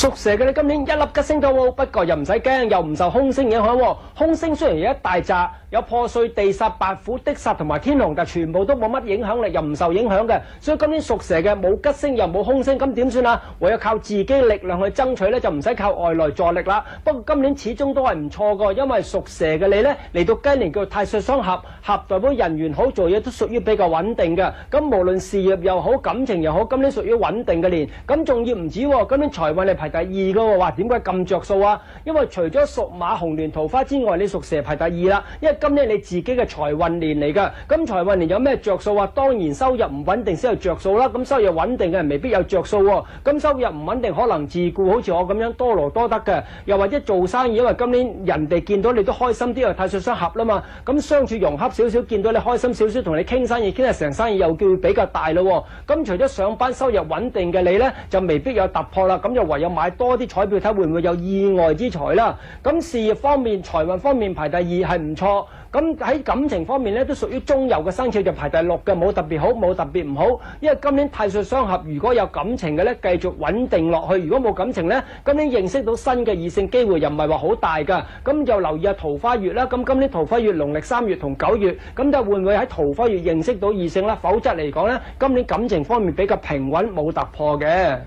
屬蛇嘅你今年一粒吉星都冇，不過又唔使驚，又唔受空星影響喎。空星雖然有一大紮，有破碎、地煞、白虎、的煞同埋天龍，但全部都冇乜影響力，又唔受影響嘅。所以今年屬蛇嘅冇吉星又冇空星，咁點算啊？唯有靠自己力量去爭取咧，就唔使靠外來助力啦。不過今年始終都係唔錯㗎，因為屬蛇嘅你咧嚟到雞年叫太歲相合，合代表人緣好，做嘢都屬於比較穩定嘅。咁無論事業又好，感情又好，今年屬於穩定嘅年。咁仲要唔止喎，今年財運你排第二㗎喎。話點解咁着數啊？因為除咗屬馬紅鸞桃花之外，你屬蛇排第二啦。因為今年你自己嘅財運年嚟㗎。咁財運年有咩着數啊？當然收入唔穩定先有着數啦。咁收入穩定嘅人未必有着數喎。咁收入唔穩定，可能自顧好似我咁樣多勞多得嘅，又或者做生意，因為今年人哋見到你都開心啲，又太歲相合啦嘛。咁相處融洽少少，見到你開心少少，同你傾生意，傾下成生意又叫比較大咯。咁除咗上班收入穩定嘅你呢，就未必有突破啦。咁就唯有買多啲彩票睇會唔會有意外之財啦。咁事業方面、財運方面排第二係唔錯。咁喺感情方面咧，都屬於中游嘅生肖，就排第六嘅，冇特別好，冇特別唔好。因為今年太歲相合，如果有感情嘅咧，繼續穩定落去；如果冇感情咧，今年認識到新嘅異性機會又唔係話好大㗎。咁就留意下桃花月啦。咁今年桃花月農曆3月同9月，咁就會唔會喺桃花月認識到異性啦？否則嚟講咧，今年感情方面比較平穩，冇突破嘅。